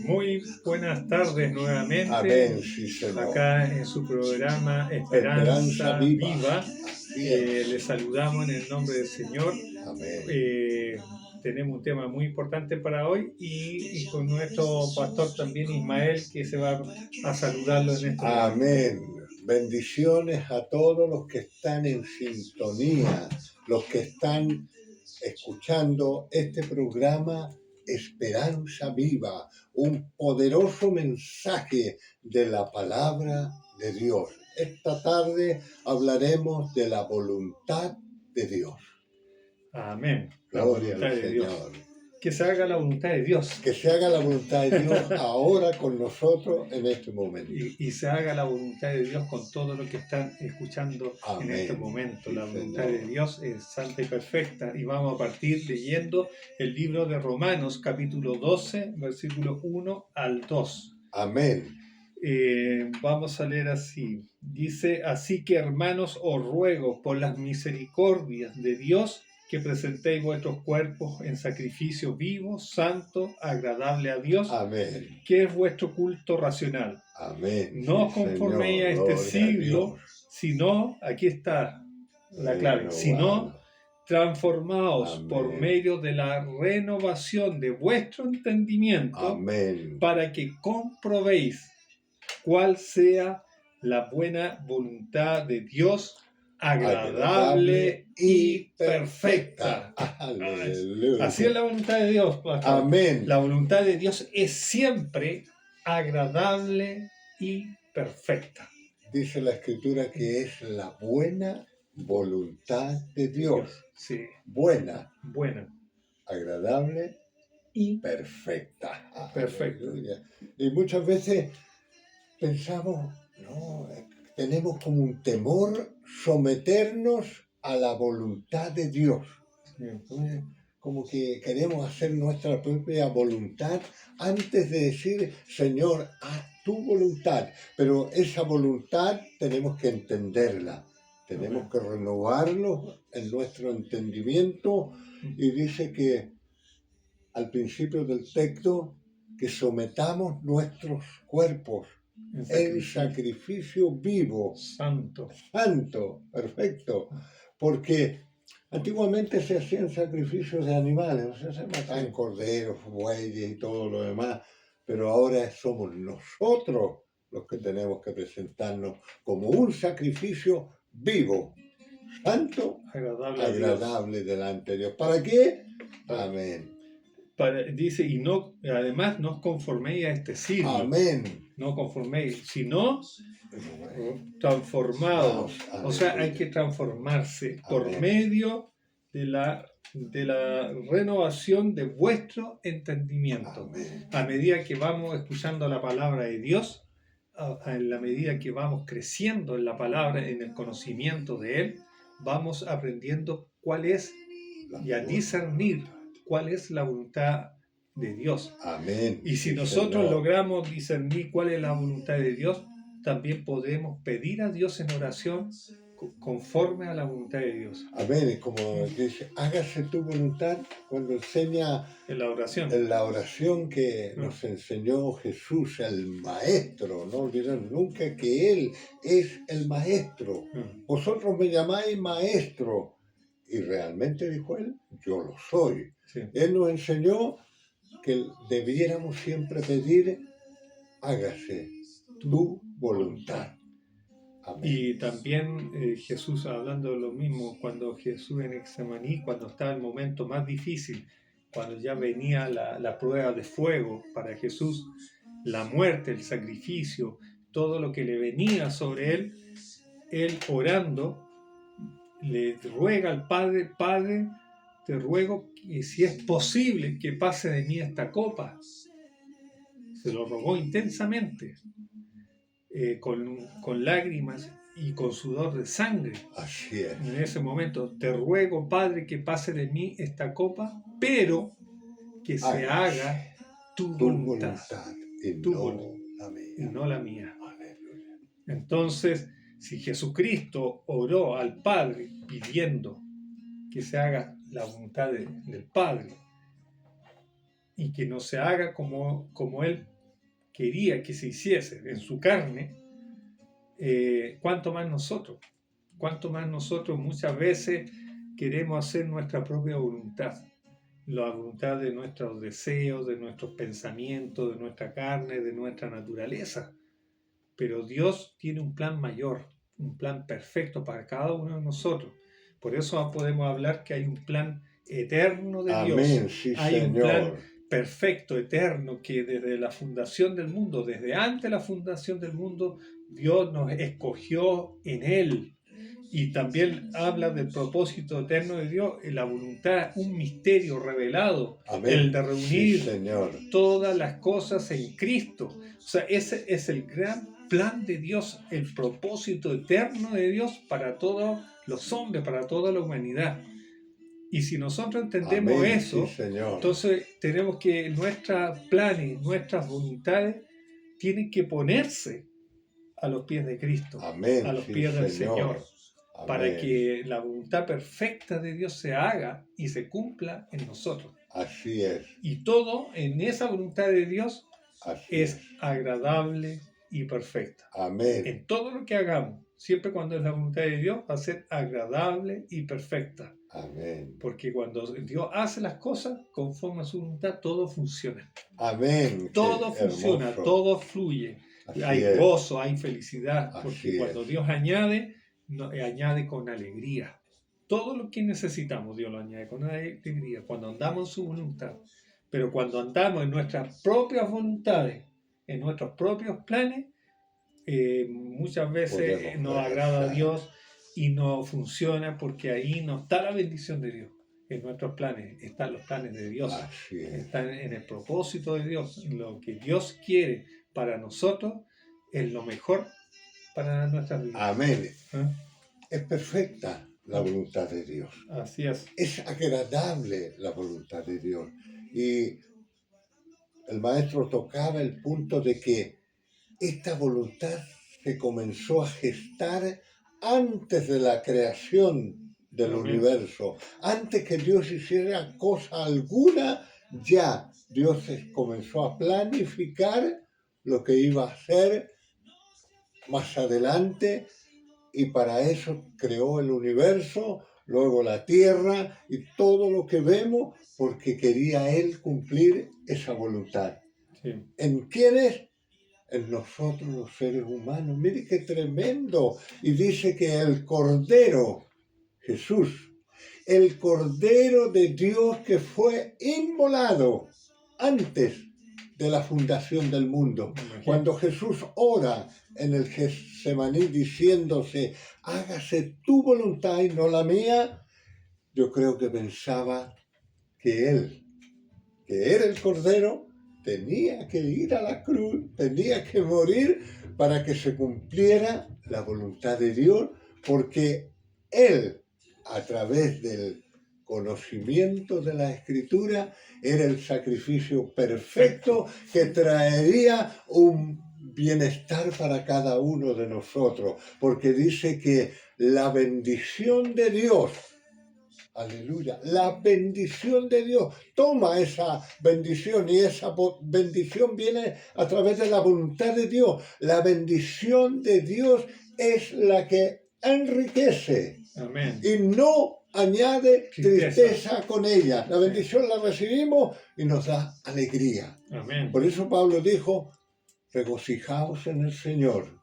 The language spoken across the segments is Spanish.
Muy buenas tardes nuevamente, Amén, sí, Señor. acá en su programa Esperanza Esperanza viva. Viva. Así es. Les saludamos en el nombre del Señor. Amén. Tenemos un tema muy importante para hoy y con nuestro pastor también Ismael, que se va a saludarlo en este momento. Amén. Bendiciones a todos los que están en sintonía, los que están escuchando este programa Esperanza Viva, un poderoso mensaje de la palabra de Dios. Esta tarde hablaremos de la voluntad de Dios. Amén. La Gloria voluntad al de Dios. Señor. Que se haga la voluntad de Dios. Que se haga la voluntad de Dios ahora con nosotros en este momento. Y se haga la voluntad de Dios con todo lo que están escuchando. Amén. En este momento. Sí, La voluntad Señor. de Dios es santa y perfecta. Y vamos a partir leyendo el libro de Romanos, capítulo 12, versículos 1 al 2. Amén. Vamos a leer así. Dice: así que, hermanos, os ruego por las misericordias de Dios que presentéis vuestros cuerpos en sacrificio vivo, santo, agradable a Dios, Amén. que es vuestro culto racional. Amén. No os Sí, conforméis Señor. a este Gloria siglo, a Dios. sino, aquí está la clave, sino transformaos Amén. por medio de la renovación de vuestro entendimiento. Amén. Para que comprobéis cuál sea la buena voluntad de Dios, agradable y perfecta. Aleluya. Así es la voluntad de Dios, pastor. Amén. La voluntad de Dios es siempre agradable y perfecta. Dice la Escritura que es la buena voluntad de Dios. Sí. Buena, agradable y perfecta. Aleluya. Y muchas veces pensamos, no, tenemos como un temor someternos a la voluntad de Dios. Como que queremos hacer nuestra propia voluntad antes de decir, Señor, haz tu voluntad. Pero esa voluntad tenemos que entenderla. Tenemos que renovarlo en nuestro entendimiento. Y dice que al principio del texto, que sometamos nuestros cuerpos en sacrificio vivo, santo, perfecto, porque antiguamente se hacían sacrificios de animales, o sea, se mataban corderos, bueyes y todo lo demás, pero ahora somos nosotros los que tenemos que presentarnos como un sacrificio vivo, santo, agradable delante de Dios. ¿Para qué? Amén. Dice, y no, además no os conforméis a este siglo. Amén. No conforméis, sino transformados. O sea, hay que transformarse por medio de la renovación de vuestro entendimiento. Amén. A medida que vamos escuchando la palabra de Dios, en la medida que vamos creciendo en la palabra, en el conocimiento de Él, vamos aprendiendo cuál es y a discernir cuál es la voluntad de Dios. Amén. Y si nosotros logramos discernir cuál es la voluntad de Dios, también podemos pedir a Dios en oración conforme a la voluntad de Dios. Amén. Como dice, hágase tu voluntad, cuando enseña en la oración que nos enseñó Jesús, el Maestro. No olviden nunca que Él es el Maestro. Vosotros me llamáis Maestro. Y realmente dijo Él, yo lo soy. Sí. Él nos enseñó que debiéramos siempre pedir, hágase tu voluntad. Amén. Y también Jesús, hablando de lo mismo, cuando Jesús en Getsemaní, cuando estaba el momento más difícil, cuando ya venía la prueba de fuego para Jesús, la muerte, el sacrificio, todo lo que le venía sobre él orando, le ruega al Padre, Padre, te ruego que si es posible que pase de mí esta copa. Se lo rogó intensamente, con lágrimas y con sudor de sangre. Así es. En ese momento, te ruego, Padre, que pase de mí esta copa, pero que se haga tu voluntad y no la mía. Aleluya. Entonces, si Jesucristo oró al Padre pidiendo que se haga la voluntad del Padre, y que no se haga como Él quería que se hiciese en su carne, ¿cuánto más nosotros? ¿Cuánto más nosotros muchas veces queremos hacer nuestra propia voluntad? La voluntad de nuestros deseos, de nuestros pensamientos, de nuestra carne, de nuestra naturaleza. Pero Dios tiene un plan mayor, un plan perfecto para cada uno de nosotros. Por eso podemos hablar que hay un plan eterno de Dios. Amén, sí, hay Señor. Un plan perfecto, eterno, que desde la fundación del mundo, desde antes de la fundación del mundo, Dios nos escogió en Él. Y también habla del propósito eterno de Dios, la voluntad, un misterio revelado, Amén. el de reunir Sí, Señor, todas las cosas en Cristo. O sea, ese es el gran plan de Dios, el propósito eterno de Dios para todos los hombres, para toda la humanidad. Y si nosotros entendemos Amén, eso, sí, Señor, entonces tenemos que nuestros planes, nuestras voluntades, tienen que ponerse a los pies de Cristo, Amén, a los sí, pies del Señor, Amén. para que la voluntad perfecta de Dios se haga y se cumpla en nosotros. Así es. Y todo en esa voluntad de Dios Así es agradable y perfecta. Amén. En todo lo que hagamos, siempre cuando es la voluntad de Dios, va a ser agradable y perfecta. Amén. Porque cuando Dios hace las cosas conforme a su voluntad, todo funciona. Amén. Todo funciona, hermoso. todo fluye. Así hay es. gozo, hay felicidad, porque Así cuando es. Dios añade, añade con alegría. Todo lo que necesitamos, Dios lo añade con alegría, cuando andamos en su voluntad. Pero cuando andamos en nuestras propias voluntades, en nuestros propios planes, muchas veces Podemos nos agrada a Dios y no funciona, porque ahí no está la bendición de Dios. En nuestros planes están los planes de Dios, Así es. están en el propósito de Dios. Lo que Dios quiere para nosotros es lo mejor para nuestras vidas. Amén. ¿Eh? Es perfecta la voluntad de Dios. Así es. Es agradable la voluntad de Dios. Y el maestro tocaba el punto de que esta voluntad se comenzó a gestar antes de la creación del universo. Antes que Dios hiciera cosa alguna, ya Dios comenzó a planificar lo que iba a hacer más adelante, y para eso creó el universo, luego la tierra y todo lo que vemos, porque quería Él cumplir esa voluntad. Sí. ¿En quiénes? En nosotros los seres humanos. Mire qué tremendo. Y dice que el Cordero, Jesús, el Cordero de Dios que fue inmolado antes de la fundación del mundo. Cuando Jesús ora en el Getsemaní diciéndose, hágase tu voluntad y no la mía, yo creo que pensaba que Él, que era el Cordero, tenía que ir a la cruz, tenía que morir para que se cumpliera la voluntad de Dios, porque Él, a través del conocimiento de la Escritura, era el sacrificio perfecto que traería un bienestar para cada uno de nosotros, porque dice que la bendición de Dios, aleluya, la bendición de Dios, toma esa bendición, y esa bendición viene a través de la voluntad de Dios. La bendición de Dios es la que enriquece. Amén. Y no añade tristeza con ella. La bendición la recibimos y nos da alegría. Amén. Por eso Pablo dijo, regocijaos en el Señor.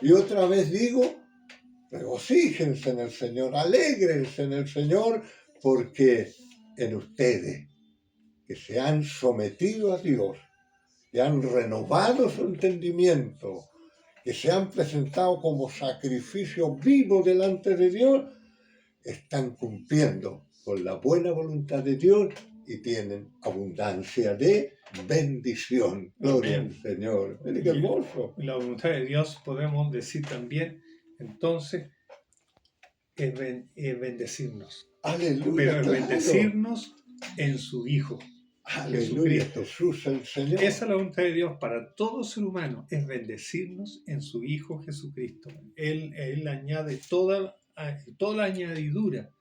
Y otra vez digo, regocíjense en el Señor, alégrense en el Señor, porque en ustedes, que se han sometido a Dios, que han renovado su entendimiento, que se han presentado como sacrificio vivo delante de Dios, están cumpliendo con la buena voluntad de Dios y tienen abundancia de bendición. Gloria al Señor. Mire qué hermoso. La voluntad de Dios, podemos decir también, entonces, es bendecirnos. Aleluya. Pero es claro. bendecirnos en su Hijo. Aleluya, Jesús el Señor. Esa es la voluntad de Dios para todo ser humano, es bendecirnos en su Hijo Jesucristo. Él añade toda la añadidura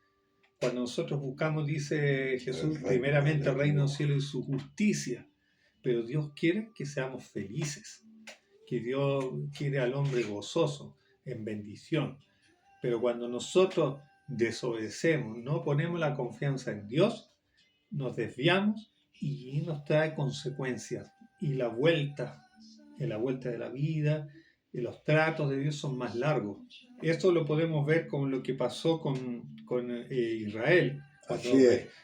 Cuando nosotros buscamos, dice Jesús, primeramente el reino del cielo y su justicia. Pero Dios quiere que seamos felices, que Dios quiere al hombre gozoso, en bendición. Pero cuando nosotros desobedecemos, no ponemos la confianza en Dios, nos desviamos y nos trae consecuencias. Y la vuelta, en la vuelta de la vida, y los tratos de Dios son más largos. Esto lo podemos ver con lo que pasó con Israel. Cuando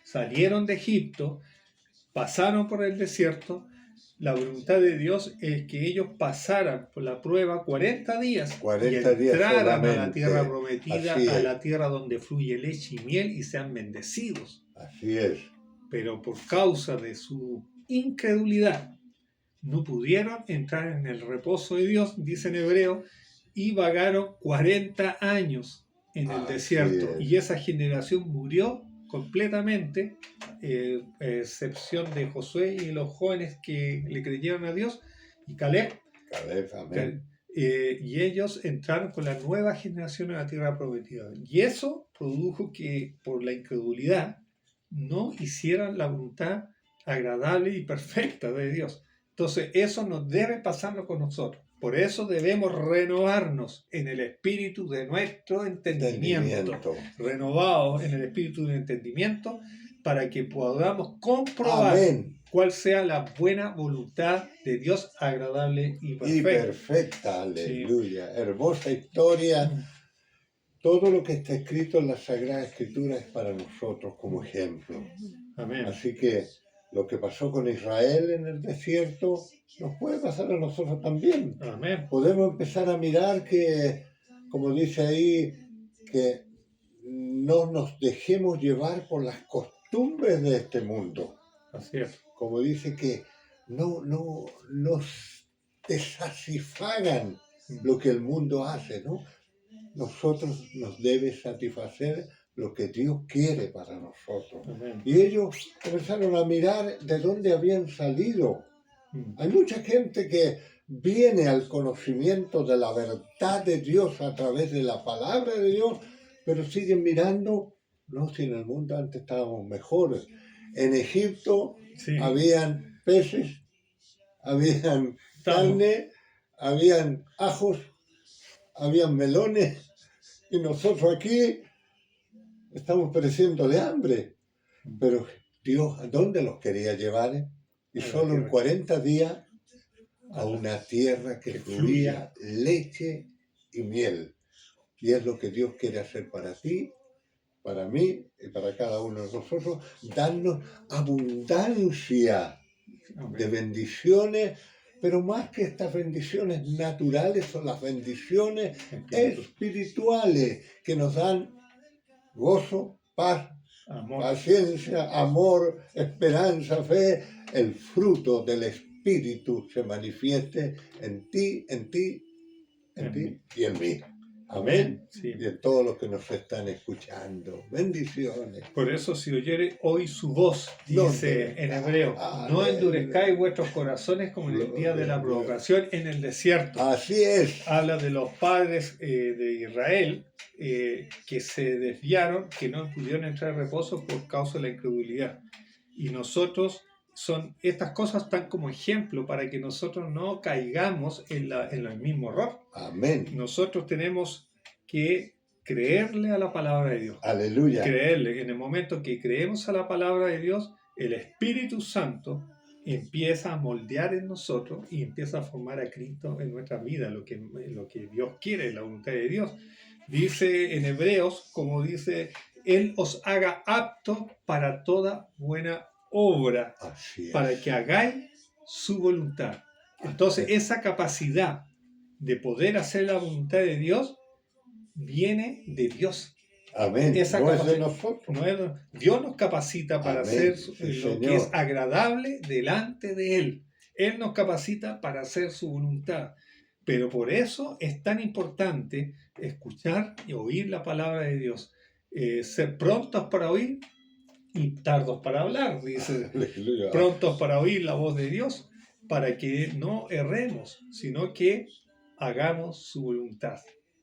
salieron de Egipto, pasaron por el desierto, la voluntad de Dios es que ellos pasaran por la prueba 40 días 40 y entraran días a la tierra prometida, a la tierra donde fluye leche y miel y sean bendecidos. Así es. Pero por causa de su incredulidad, no pudieron entrar en el reposo de Dios, dice en Hebreo, y vagaron 40 años en el desierto. Y esa generación murió completamente, excepción de Josué y los jóvenes que le creyeron a Dios, y Caleb, amén. Y ellos entraron con la nueva generación a la tierra prometida. Y eso produjo que por la incredulidad no hicieran la voluntad agradable y perfecta de Dios. Entonces eso nos debe pasarlo con nosotros. Por eso debemos renovarnos en el espíritu de nuestro entendimiento. Renovados en el espíritu del entendimiento para que podamos comprobar cuál sea la buena voluntad de Dios agradable y perfecta. Aleluya. Sí. Hermosa historia. Todo lo que está escrito en la Sagrada Escritura es para nosotros como ejemplo. Amén. Así que lo que pasó con Israel en el desierto nos puede pasar a nosotros también. Amén. Podemos empezar a mirar que, como dice ahí, que no nos dejemos llevar por las costumbres de este mundo. Así es. Como dice que no nos desatisfagan lo que el mundo hace, ¿no? Nosotros nos debe satisfacer lo que Dios quiere para nosotros. Amén. Y ellos comenzaron a mirar de dónde habían salido. Hay mucha gente que viene al conocimiento de la verdad de Dios a través de la palabra de Dios, pero siguen mirando, no, si en el mundo antes estábamos mejores. En Egipto habían peces, habían carne, habían ajos, habían melones, y nosotros aquí estamos pereciendo de hambre. Pero Dios, ¿a dónde los quería llevar? Y solo en 40 días a una tierra que fluía leche y miel. Y es lo que Dios quiere hacer para ti, para mí y para cada uno de nosotros, darnos abundancia de bendiciones, pero más que estas bendiciones naturales son las bendiciones espirituales que nos dan gozo, paz, paciencia, amor, esperanza, fe. El fruto del Espíritu se manifieste en ti y en mí. Amén. Sí. Y en todos los que nos están escuchando. Bendiciones. Por eso, si oyere hoy su voz, dice en Hebreo, no endurezcáis vuestros corazones como en el día de la provocación en el desierto. Así es. Habla de los padres de Israel que se desviaron, que no pudieron entrar en reposo por causa de la incredulidad. Y nosotros, estas cosas están como ejemplo para que nosotros no caigamos en el mismo error. Amén. Nosotros tenemos que creerle a la palabra de Dios. Aleluya. Creerle. En el momento que creemos a la palabra de Dios, el Espíritu Santo empieza a moldear en nosotros y empieza a formar a Cristo en nuestra vida, lo que Dios quiere, la voluntad de Dios. Dice en Hebreos, como dice, Él os haga apto para toda buena obra, para que hagáis su voluntad. Entonces, esa capacidad de poder hacer la voluntad de Dios viene de Dios. Amén. Esa no es de nosotros. Dios nos capacita para hacer lo que es agradable delante de Él. Él nos capacita para hacer su voluntad. Pero por eso es tan importante escuchar y oír la palabra de Dios. Ser prontos para oír y tardos para hablar, dice. Aleluya. Prontos para oír la voz de Dios, para que no erremos, sino que hagamos su voluntad,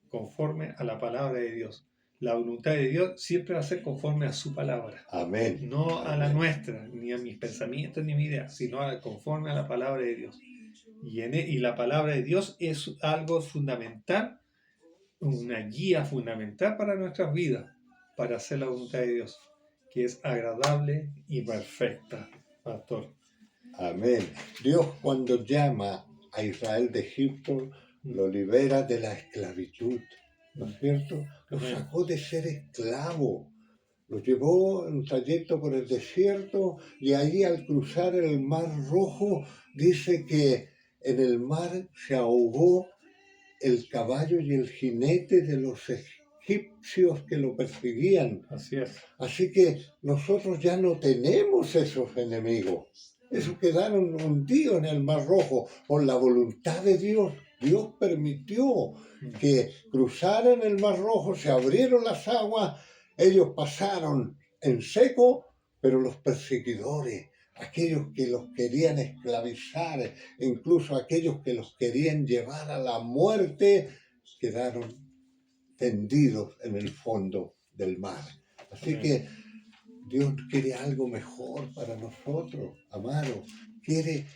conforme a la palabra de Dios. La voluntad de Dios siempre va a ser conforme a su palabra. Amén. No a la Amén. nuestra, ni a mis pensamientos, ni a mi idea, sino conforme a la palabra de Dios. Y la palabra de Dios es algo fundamental, una guía fundamental para nuestras vidas, para hacer la voluntad de Dios, que es agradable y perfecta, pastor. Amén. Dios, cuando llama a Israel de Egipto, lo libera de la esclavitud, ¿no es cierto? Lo sacó de ser esclavo, lo llevó en un trayecto por el desierto y ahí al cruzar el Mar Rojo dice que en el mar se ahogó el caballo y el jinete de los egipcios que lo perseguían. Así es. Así que nosotros ya no tenemos esos enemigos. Esos quedaron hundidos en el Mar Rojo por la voluntad de Dios. Dios permitió que cruzaran el Mar Rojo, se abrieron las aguas, ellos pasaron en seco, pero los perseguidores, aquellos que los querían esclavizar, incluso aquellos que los querían llevar a la muerte, quedaron tendidos en el fondo del mar. Así que Dios quiere algo mejor para nosotros, amados. Quiere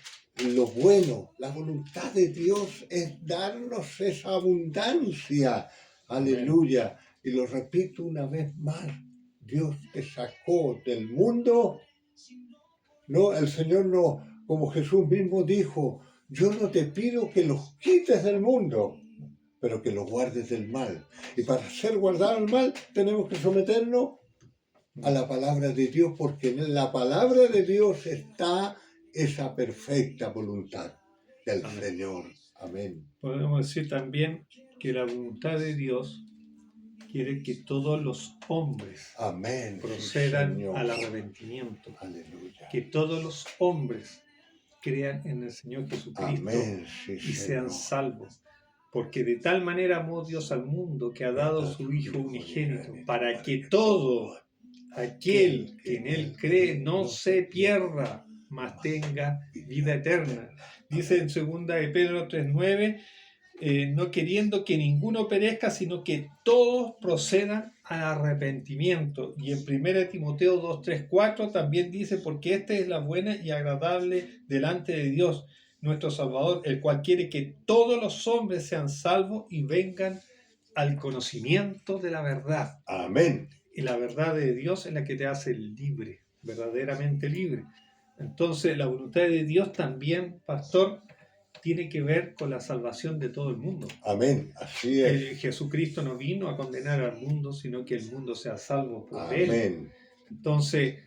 lo bueno. La voluntad de Dios es darnos esa abundancia. Aleluya. Y lo repito una vez más. Dios te sacó del mundo. No, el Señor no, como Jesús mismo dijo, yo no te pido que los quites del mundo, pero que los guardes del mal. Y para ser guardado del mal tenemos que someternos a la palabra de Dios, porque en la palabra de Dios está esa perfecta voluntad del Señor. Amén. Podemos decir también que la voluntad de Dios quiere que todos los hombres Amén, procedan sí, al arrepentimiento. Aleluya. Que todos los hombres crean en el Señor Jesucristo. Amén, sí, y sean salvos. Porque de tal manera amó Dios al mundo que ha dado su Hijo unigénito, para que todo aquel que en Él cree no se pierda, mas tenga vida eterna. Dice en 2 de Pedro 3:9, no queriendo que ninguno perezca, sino que todos procedan al arrepentimiento. Y en 1 Timoteo 2:3-4 también dice, porque esta es la buena y agradable delante de Dios, nuestro Salvador, el cual quiere que todos los hombres sean salvos y vengan al conocimiento de la verdad. Amén. Y la verdad de Dios es la que te hace libre, verdaderamente libre. Entonces la voluntad de Dios también, pastor, tiene que ver con la salvación de todo el mundo. Amén, así es. Jesucristo no vino a condenar al mundo, sino que el mundo sea salvo por Amén. Él. Entonces,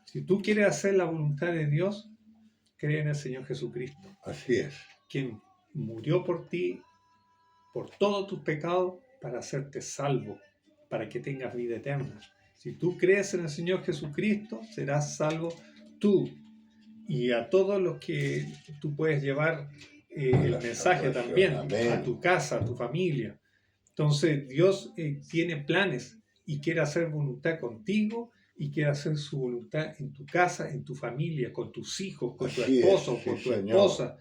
si tú quieres hacer la voluntad de Dios, cree en el Señor Jesucristo. Así es. Quien murió por ti, por todos tus pecados, para hacerte salvo, para que tengas vida eterna. Si tú crees en el Señor Jesucristo, serás salvo tú y a todos los que tú puedes llevar el mensaje también, amén, a tu casa, a tu familia. Entonces Dios tiene planes y quiere hacer voluntad contigo y quiere hacer su voluntad en tu casa, en tu familia, con tus hijos, con tu esposo, con tu esposa,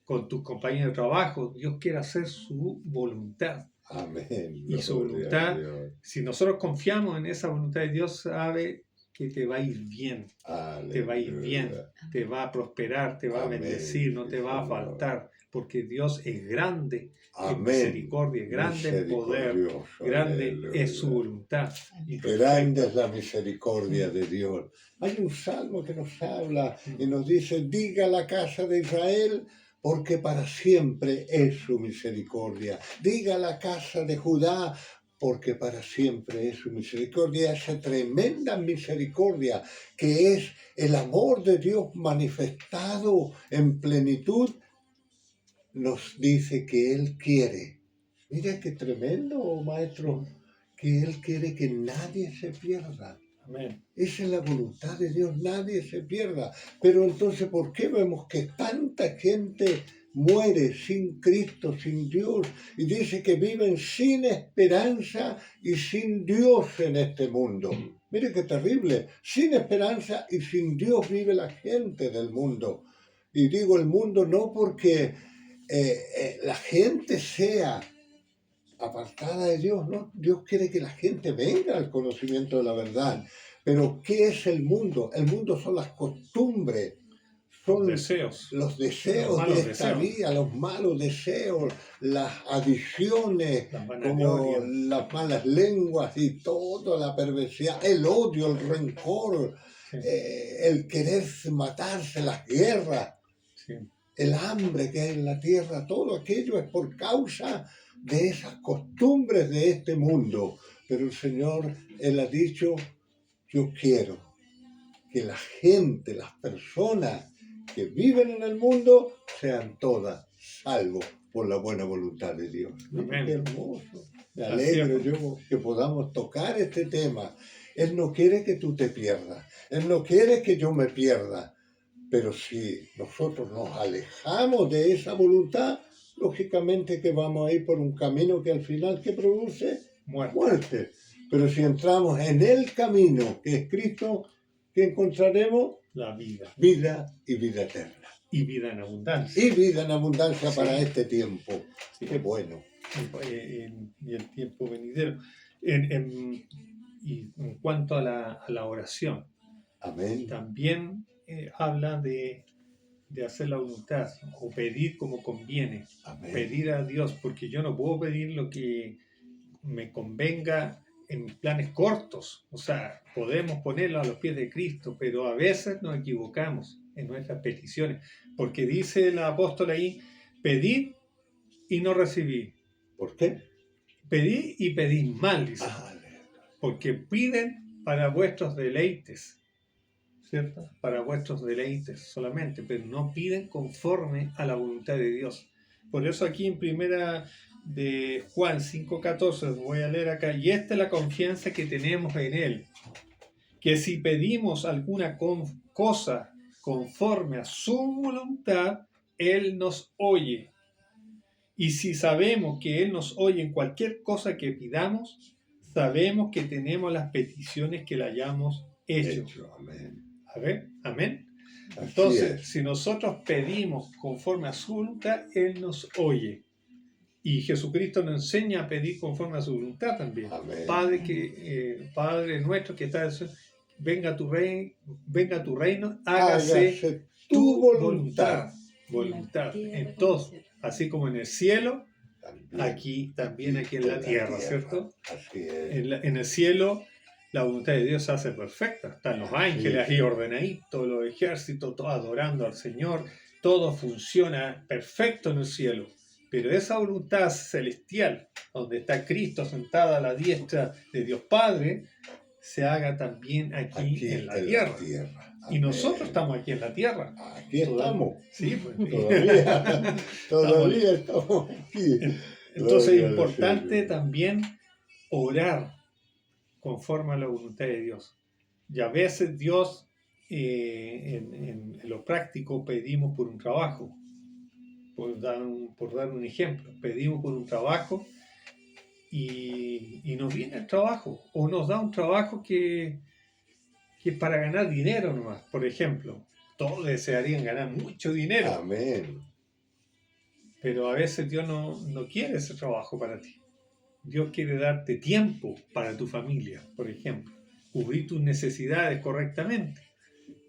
con tus compañeros de trabajo. Dios quiere hacer su voluntad. Amén. Y su voluntad, si nosotros confiamos en esa voluntad de Dios, sabe que te va a ir bien. Aleluya. Te va a ir bien, te va a prosperar, te va a bendecir, no te va a faltar, porque Dios es grande en misericordia, grande en poder, grande es su voluntad. Grande es la misericordia de Dios. Hay un salmo que nos habla y nos dice, diga la casa de Israel, porque para siempre es su misericordia. Diga la casa de Judá, porque para siempre es su misericordia, esa tremenda misericordia que es el amor de Dios manifestado en plenitud, nos dice que Él quiere. Mira qué tremendo, maestro, que Él quiere que nadie se pierda. Amén. Esa es la voluntad de Dios, nadie se pierda. Pero entonces, ¿por qué vemos que tanta gente muere sin Cristo, sin Dios? Y dice que viven sin esperanza y sin Dios en este mundo. Mire qué terrible. Sin esperanza y sin Dios vive la gente del mundo. Y digo el mundo no porque la gente sea apartada de Dios, ¿no? Dios quiere que la gente venga al conocimiento de la verdad. Pero ¿qué es el mundo? El mundo son las costumbres, son los deseos de esta vida, los malos deseos, las adicciones, como las malas lenguas y toda la perversidad, el odio, el rencor, el querer matarse, las guerras, el hambre que hay en la tierra, todo aquello es por causa de esas costumbres de este mundo. Pero el Señor, Él ha dicho, yo quiero que la gente, las personas que viven en el mundo, sean todas salvos por la buena voluntad de Dios. Mira, qué hermoso. Me alegro yo que podamos tocar este tema. Él no quiere que tú te pierdas. Él no quiere que yo me pierda. Pero si nosotros nos alejamos de esa voluntad, lógicamente que vamos a ir por un camino que al final, ¿qué produce? Muerte. Pero si entramos en el camino que es Cristo, ¿qué encontraremos? La vida. Vida y vida eterna. Y vida en abundancia. Y vida en abundancia para este tiempo. Sí. Qué bueno. Y el tiempo venidero. Y en cuanto a la oración, amén, también habla de hacer la voluntad o pedir como conviene. Amén. Pedir a Dios, porque yo no puedo pedir lo que me convenga en planes cortos. O sea, podemos ponerlo a los pies de Cristo, pero a veces nos equivocamos en nuestras peticiones, porque dice el apóstol ahí, pedid y no recibid. ¿Por qué? Pedid y pedid mal, dice. Porque piden para vuestros deleites, ¿cierto? Para vuestros deleites solamente, pero no piden conforme a la voluntad de Dios. Por eso aquí en primera de Juan 5:14, voy a leer acá, y esta es la confianza que tenemos en Él, que si pedimos alguna cosa conforme a su voluntad, Él nos oye. Y si sabemos que Él nos oye en cualquier cosa que pidamos, sabemos que tenemos las peticiones que le hayamos hecho. Amén. A ver, amén. Entonces, si nosotros pedimos conforme a su voluntad, Él nos oye. Y Jesucristo nos enseña a pedir conforme a su voluntad también. Amén. Padre nuestro que está en el cielo, venga tu reino, hágase tu voluntad. Entonces, así como en el cielo, también aquí en la tierra, ¿cierto? Así es. En el cielo, la voluntad de Dios se hace perfecta. Están los ángeles ahí ordenaditos, los ejércitos, todos adorando al Señor. Todo funciona perfecto en el cielo. Pero esa voluntad celestial, donde está Cristo sentado a la diestra de Dios Padre, se haga también aquí en la tierra. Y nosotros estamos aquí en la tierra. Aquí estamos. Sí, pues. Todavía estamos aquí. Entonces es importante también orar conforme a la voluntad de Dios. Y a veces Dios, en lo práctico, pedimos por un trabajo. Por dar un ejemplo, pedimos por un trabajo y nos viene el trabajo, o nos da un trabajo que es para ganar dinero nomás. Por ejemplo, todos desearían ganar mucho dinero. Amén. Pero a veces Dios no quiere ese trabajo para ti. Dios quiere darte tiempo para tu familia, por ejemplo, cubrir tus necesidades correctamente,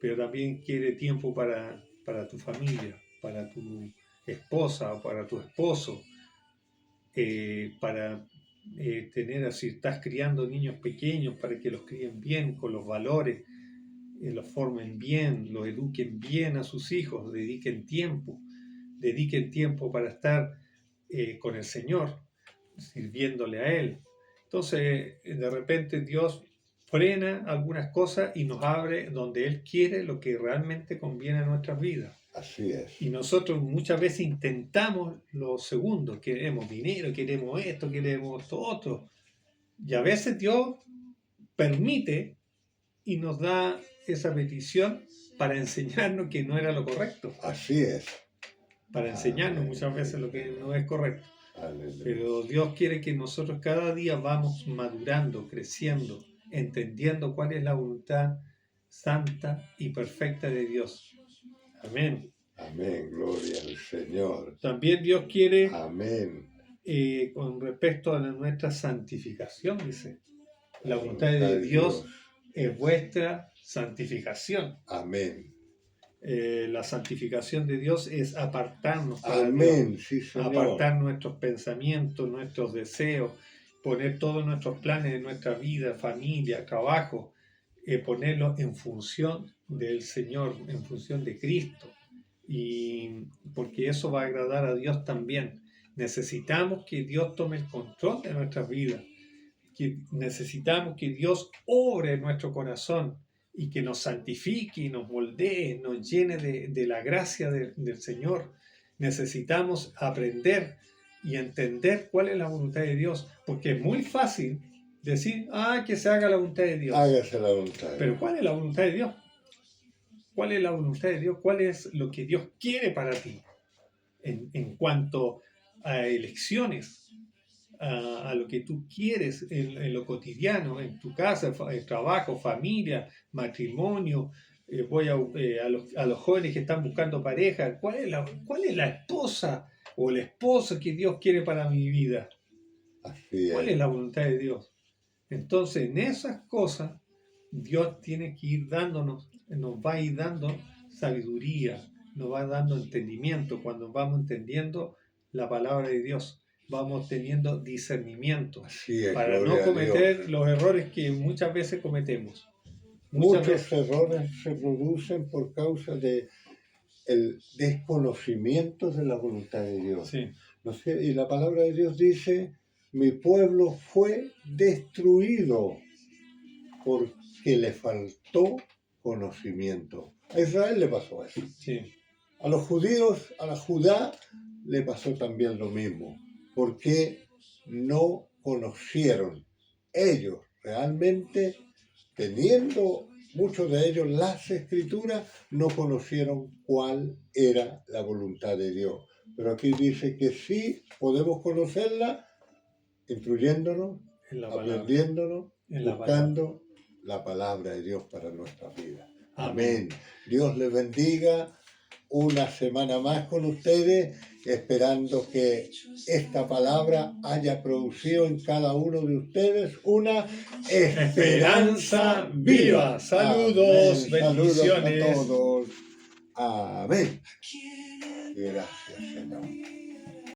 pero también quiere tiempo para tu familia, para tu esposa o para tu esposo, para tener así, estás criando niños pequeños para que los críen bien, con los valores, los formen bien, los eduquen bien a sus hijos, dediquen tiempo para estar con el Señor, sirviéndole a Él. Entonces, de repente Dios frena algunas cosas y nos abre donde Él quiere lo que realmente conviene a nuestras vidas. Así es. Y nosotros muchas veces intentamos lo segundo, queremos dinero, queremos esto, queremos esto otro. Y a veces Dios permite y nos da esa petición para enseñarnos que no era lo correcto. Así es. Para enseñarnos muchas veces lo que no es correcto. Aleluya. Pero Dios quiere que nosotros cada día vamos madurando, creciendo, entendiendo cuál es la voluntad santa y perfecta de Dios. Amén. Amén, gloria al Señor. También Dios quiere amén. con respecto a nuestra santificación, dice. La voluntad de Dios es vuestra santificación. Amén. La santificación de Dios es apartarnos para Amén, Dios, sí, Señor. apartar nuestros pensamientos, nuestros deseos, poner todos nuestros planes de nuestra vida, familia, trabajo, ponerlos en función del Señor, en función de Cristo. Y porque eso va a agradar a Dios también. Necesitamos que Dios tome el control de nuestras vidas, que necesitamos que Dios obre en nuestro corazón y que nos santifique y nos moldee, nos llene de la gracia del Señor. Necesitamos aprender y entender cuál es la voluntad de Dios, porque es muy fácil decir, que se haga la voluntad de Dios. Hágase la voluntad de Dios. Pero ¿cuál es la voluntad de Dios? ¿Cuál es la voluntad de Dios? ¿Cuál es lo que Dios quiere para ti? En cuanto a elecciones, a lo que tú quieres en lo cotidiano, en tu casa, trabajo, familia, matrimonio. Voy a los jóvenes que están buscando pareja. ¿Cuál es la esposa o el esposo que Dios quiere para mi vida? Así es. ¿Cuál es la voluntad de Dios? Entonces, en esas cosas, Dios tiene que ir dándonos, nos va a ir dando sabiduría, nos va dando entendimiento. Cuando vamos entendiendo la palabra de Dios, vamos teniendo discernimiento para no cometer los errores que muchas veces cometemos. Muchos errores se producen por causa de el desconocimiento de la voluntad de Dios. Sí. ¿No sé? Y la palabra de Dios dice, mi pueblo fue destruido porque le faltó conocimiento. A Israel le pasó eso. Sí. A los judíos, a la Judá, le pasó también lo mismo, porque no conocieron ellos realmente, teniendo muchos de ellos las escrituras, no conocieron cuál era la voluntad de Dios. Pero aquí dice que sí podemos conocerla, instruyéndonos, aprendiéndonos, buscando la palabra de Dios para nuestra vida. Amén. Dios les bendiga. Una semana más con ustedes, esperando que esta palabra haya producido en cada uno de ustedes una esperanza viva. Saludos, Amén. bendiciones. Saludos a todos. Amén. Gracias, Señor.